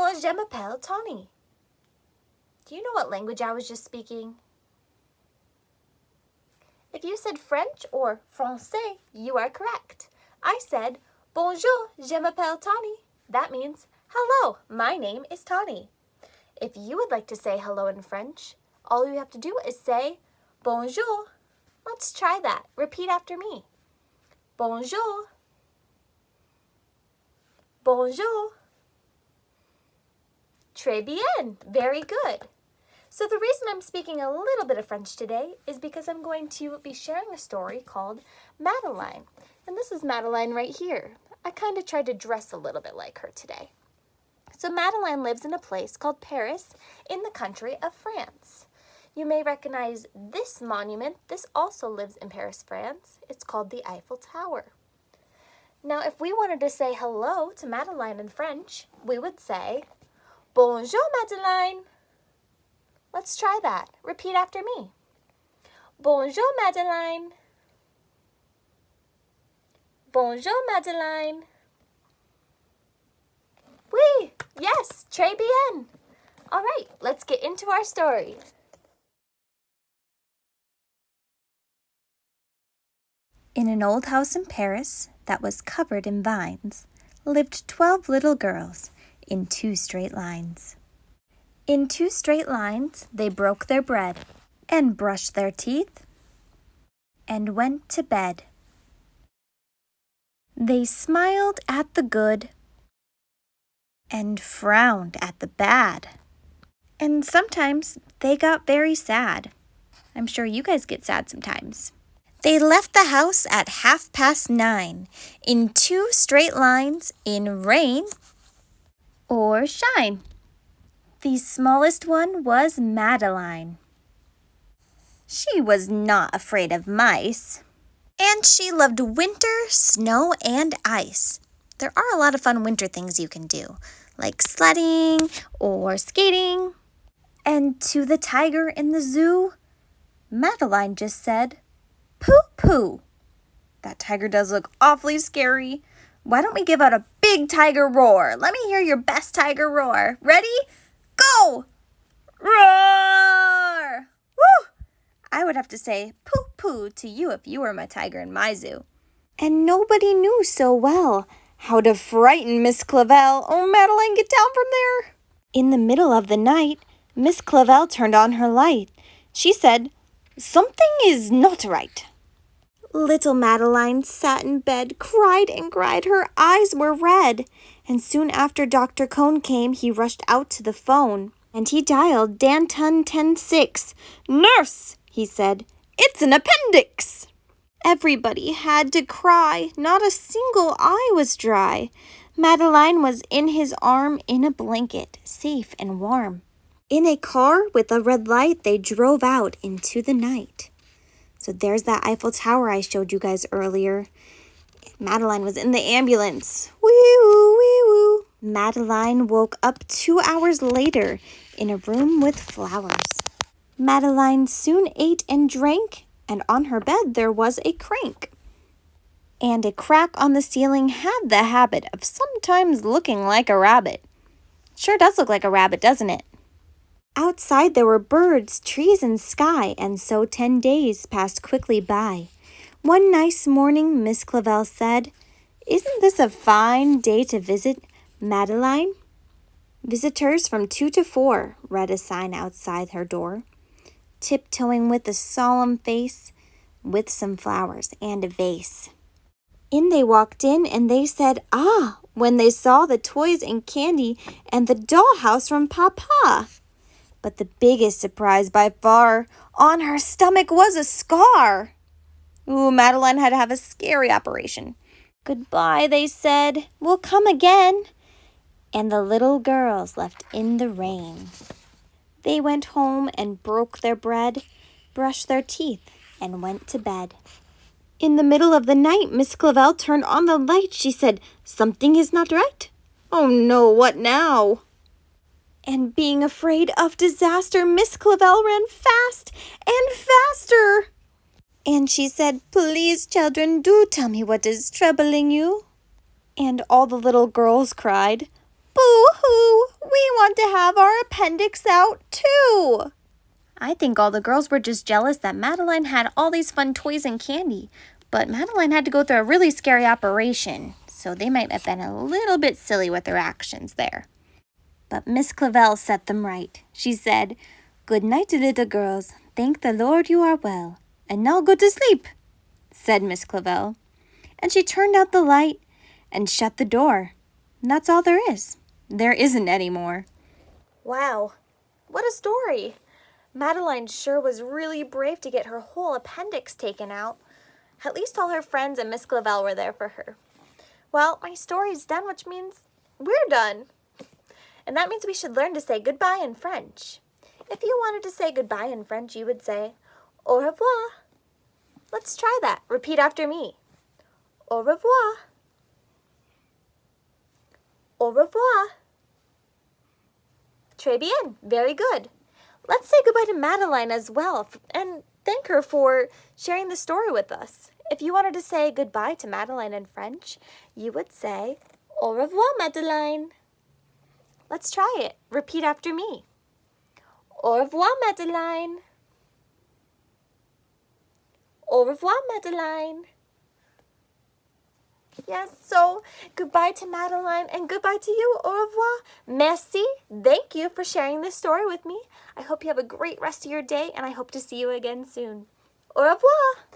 Bonjour, je m'appelle Tony. Do you know what language I was just speaking? If you said French or Français, you are correct. I said, Bonjour, je m'appelle Tony. That means, hello, my name is Tony. If you would like to say hello in French, all you have to do is say, Bonjour. Let's try that. Repeat after me. Bonjour. Bonjour. Très bien. Very good. So the reason I'm speaking a little bit of French today is because I'm going to be sharing a story called Madeline. And this is Madeline right here. I kind of tried to dress a little bit like her today. So Madeline lives in a place called Paris in the country of France. You may recognize this monument. This also lives in Paris, France. It's called the Eiffel Tower. Now, if we wanted to say hello to Madeline in French, we would say, Bonjour, Madeline. Let's try that. Repeat after me. Bonjour, Madeline. Bonjour, Madeline. Oui, yes, très bien. All right, let's get into our story. In an old house in Paris that was covered in vines lived 12 little girls in 2 straight lines. In 2 straight lines, they broke their bread and brushed their teeth and went to bed. They smiled at the good and frowned at the bad. And sometimes they got very sad. I'm sure you guys get sad sometimes. They left the house at 9:30 in 2 straight lines in rain or shine. The smallest one was Madeline. She was not afraid of mice, and she loved winter, snow, and ice. There are a lot of fun winter things you can do, like sledding or skating. And to the tiger in the zoo, Madeline just said, Pooh-pooh. That tiger does look awfully scary. Why don't we give out a big tiger roar? Let me hear your best tiger roar. Ready? Go! Roar! Woo! I would have to say pooh-pooh to you if you were my tiger in my zoo. And nobody knew so well how to frighten Miss Clavel. Oh, Madeline, get down from there. In the middle of the night, Miss Clavel turned on her light. She said, Something is not right. Little Madeline sat in bed, cried and cried. Her eyes were red. And soon after Dr. Cone came, he rushed out to the phone. And he dialed Danton 106. Nurse, he said, it's an appendix. Everybody had to cry. Not a single eye was dry. Madeline was in his arm in a blanket, safe and warm. In a car with a red light, they drove out into the night. So there's that Eiffel Tower I showed you guys earlier. Madeline was in the ambulance. Wee-woo, wee-woo. Madeline woke up 2 hours later in a room with flowers. Madeline soon ate and drank, and on her bed there was a crank. And a crack on the ceiling had the habit of sometimes looking like a rabbit. Sure does look like a rabbit, doesn't it? Outside there were birds, trees, and sky, and so 10 days passed quickly by. One nice morning, Miss Clavel said, Isn't this a fine day to visit Madeline? Visitors from 2 to 4, read a sign outside her door. Tiptoeing with a solemn face, with some flowers and a vase. In they walked in, and they said, Ah, when they saw the toys and candy and the dollhouse from Papa. But the biggest surprise by far, on her stomach was a scar. Ooh, Madeline had to have a scary operation. Goodbye, they said. We'll come again. And the little girls left in the rain. They went home and broke their bread, brushed their teeth, and went to bed. In the middle of the night, Miss Clavel turned on the light. She said, Something is not right. Oh no, what now? And being afraid of disaster, Miss Clavel ran fast and faster. And she said, Please, children, do tell me what is troubling you. And all the little girls cried, Boo-hoo, we want to have our appendix out too. I think all the girls were just jealous that Madeline had all these fun toys and candy, but Madeline had to go through a really scary operation, so they might have been a little bit silly with their actions there. But Miss Clavel set them right. She said, "Good night, little girls. Thank the Lord you are well. And now go to sleep," said Miss Clavel. And she turned out the light and shut the door. And that's all there is. There isn't any more. Wow, what a story. Madeline sure was really brave to get her whole appendix taken out. At least all her friends and Miss Clavel were there for her. Well, my story's done, which means we're done. And that means we should learn to say goodbye in French. If you wanted to say goodbye in French, you would say, au revoir. Let's try that. Repeat after me. Au revoir. Au revoir. Très bien. Very good. Let's say goodbye to Madeline as well and thank her for sharing the story with us. If you wanted to say goodbye to Madeline in French, you would say, au revoir, Madeline. Let's try it. Repeat after me. Au revoir, Madeline. Au revoir, Madeline. Yes, so goodbye to Madeline and goodbye to you. Au revoir. Merci. Thank you for sharing this story with me. I hope you have a great rest of your day and I hope to see you again soon. Au revoir.